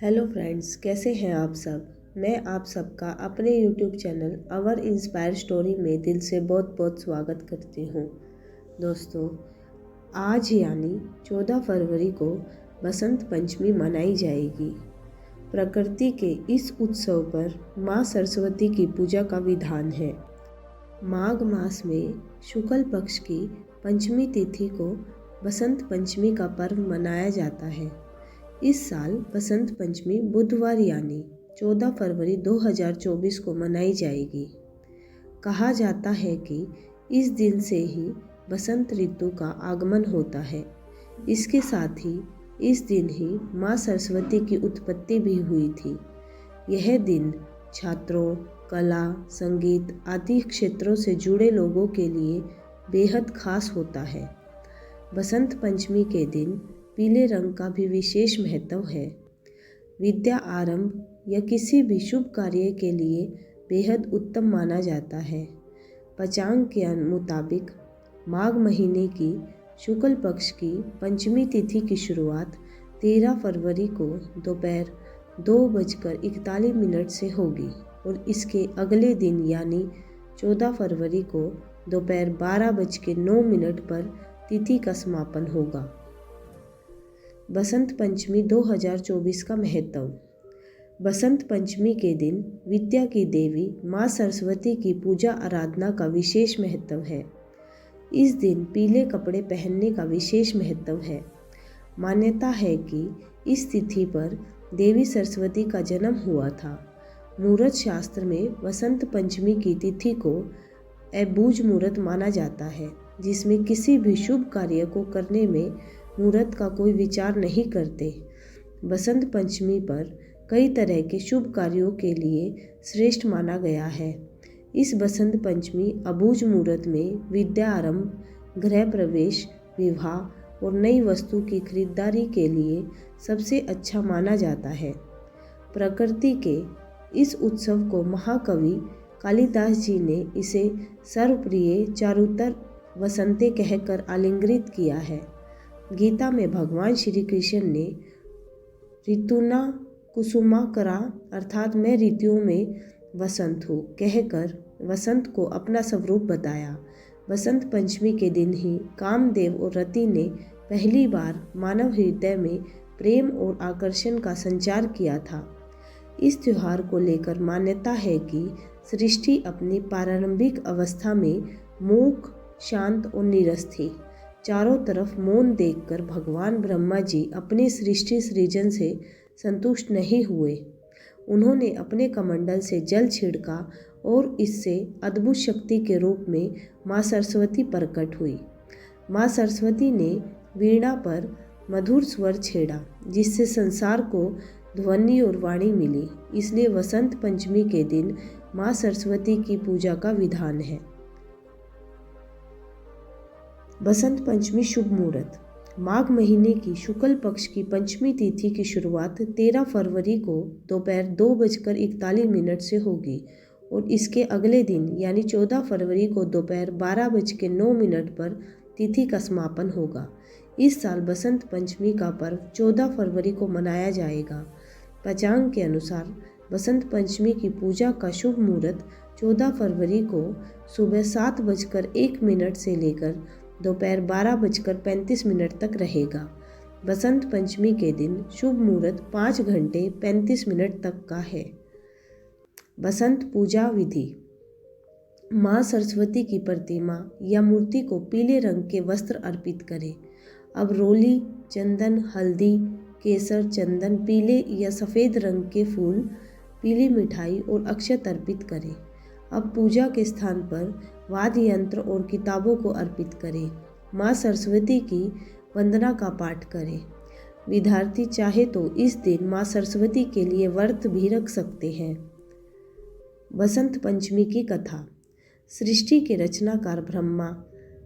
Hello friends, कैसे हैं आप सब। मैं आप सबका अपने यूट्यूब चैनल अवर इंस्पायर स्टोरी में दिल से बहुत बहुत स्वागत करती हूँ। दोस्तों, आज यानी 14 फरवरी को बसंत पंचमी मनाई जाएगी। प्रकृति के इस उत्सव पर माँ सरस्वती की पूजा का विधान है। माघ मास में शुक्ल पक्ष की पंचमी तिथि को बसंत पंचमी का पर्व मनाया जाता है। इस साल बसंत पंचमी बुधवार यानी 14 फरवरी 2024 को मनाई जाएगी। कहा जाता है कि इस दिन से ही बसंत ऋतु का आगमन होता है। इसके साथ ही इस दिन ही माँ सरस्वती की उत्पत्ति भी हुई थी। यह दिन छात्रों, कला, संगीत आदि क्षेत्रों से जुड़े लोगों के लिए बेहद खास होता है। बसंत पंचमी के दिन पीले रंग का भी विशेष महत्व है। विद्या आरंभ या किसी भी शुभ कार्य के लिए बेहद उत्तम माना जाता है। पंचांग के मुताबिक माघ महीने की शुक्ल पक्ष की पंचमी तिथि की शुरुआत 13 फरवरी को दोपहर 2:41 से होगी और इसके अगले दिन यानी 14 फरवरी को दोपहर 12:09 पर तिथि का समापन होगा। बसंत पंचमी 2024 का महत्व। बसंत पंचमी के दिन विद्या की देवी माँ सरस्वती की पूजा आराधना का विशेष महत्व है। इस दिन पीले कपड़े पहनने का विशेष महत्व है। मान्यता है कि इस तिथि पर देवी सरस्वती का जन्म हुआ था। मुहूर्त शास्त्र में बसंत पंचमी की तिथि को अबूझ मुहूर्त माना जाता है, जिसमें किसी भी शुभ कार्य को करने में मुहूर्त का कोई विचार नहीं करते। बसंत पंचमी पर कई तरह के शुभ कार्यों के लिए श्रेष्ठ माना गया है। इस बसंत पंचमी अबूझ मुहूर्त में विद्या आरंभ, गृह प्रवेश, विवाह और नई वस्तु की खरीदारी के लिए सबसे अच्छा माना जाता है। प्रकृति के इस उत्सव को महाकवि कालिदास जी ने इसे सर्वप्रिय चारुतर वसंते कहकर आलिंगित किया है। गीता में भगवान श्री कृष्ण ने ऋतुना कुसुमाकरा अर्थात मैं ऋतुओं में वसंत हूँ कहकर वसंत को अपना स्वरूप बताया। बसंत पंचमी के दिन ही कामदेव और रति ने पहली बार मानव हृदय में प्रेम और आकर्षण का संचार किया था। इस त्योहार को लेकर मान्यता है कि सृष्टि अपनी प्रारंभिक अवस्था में मूक, शांत और नीरस थी। चारों तरफ मौन देखकर भगवान ब्रह्मा जी अपनी सृष्टि सृजन से संतुष्ट नहीं हुए। उन्होंने अपने कमंडल से जल छिड़का और इससे अद्भुत शक्ति के रूप में माँ सरस्वती प्रकट हुई। माँ सरस्वती ने वीणा पर मधुर स्वर छेड़ा, जिससे संसार को ध्वनि और वाणी मिली। इसलिए वसंत पंचमी के दिन माँ सरस्वती की पूजा का विधान है। बसंत पंचमी शुभ मुहूर्त। माघ महीने की शुक्ल पक्ष की पंचमी तिथि की शुरुआत 13 फरवरी को दोपहर 2:41 से होगी और इसके अगले दिन यानी 14 फरवरी को दोपहर 12:09 पर तिथि का समापन होगा। इस साल बसंत पंचमी का पर्व 14 फरवरी को मनाया जाएगा। पंचांग के अनुसार बसंत पंचमी की पूजा का शुभ मुहूर्त 14 फरवरी को सुबह 7:01 से लेकर दोपहर 12:35 तक रहेगा। बसंत पंचमी के दिन शुभ मुहूर्त 5:35 तक का है। बसंत पूजा विधि। माँ सरस्वती की प्रतिमा या मूर्ति को पीले रंग के वस्त्र अर्पित करें। अब रोली, चंदन, हल्दी, केसर, चंदन, पीले या सफ़ेद रंग के फूल, पीली मिठाई और अक्षत अर्पित करें। अब पूजा के स्थान पर वाद्य यंत्र और किताबों को अर्पित करें। माँ सरस्वती की वंदना का पाठ करें। विद्यार्थी चाहे तो इस दिन माँ सरस्वती के लिए व्रत भी रख सकते हैं। बसंत पंचमी की कथा। सृष्टि के रचनाकार ब्रह्मा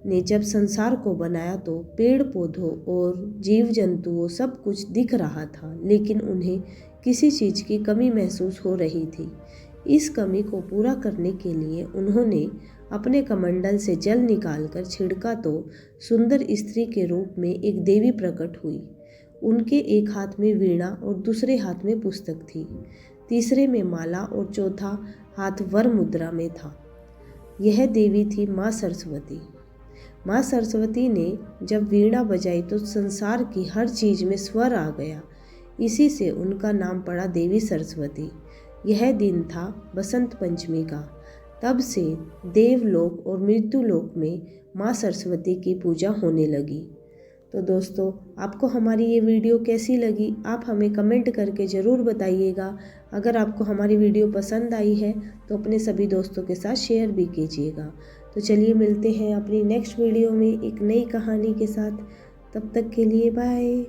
ने जब संसार को बनाया तो पेड़ पौधों और जीव जंतुओं सब कुछ दिख रहा था, लेकिन उन्हें किसी चीज़ की कमी महसूस हो रही थी। इस कमी को पूरा करने के लिए उन्होंने अपने कमंडल से जल निकालकर छिड़का तो सुंदर स्त्री के रूप में एक देवी प्रकट हुई। उनके एक हाथ में वीणा और दूसरे हाथ में पुस्तक थी, तीसरे में माला और चौथा हाथ वर मुद्रा में था। यह देवी थी माँ सरस्वती। माँ सरस्वती ने जब वीणा बजाई तो संसार की हर चीज में स्वर आ गया। इसी से उनका नाम पड़ा देवी सरस्वती। यह दिन था बसंत पंचमी का। तब से देवलोक और मृत्युलोक में माँ सरस्वती की पूजा होने लगी। तो दोस्तों, आपको हमारी ये वीडियो कैसी लगी आप हमें कमेंट करके ज़रूर बताइएगा। अगर आपको हमारी वीडियो पसंद आई है तो अपने सभी दोस्तों के साथ शेयर भी कीजिएगा। तो चलिए मिलते हैं अपनी नेक्स्ट वीडियो में एक नई कहानी के साथ। तब तक के लिए बाय।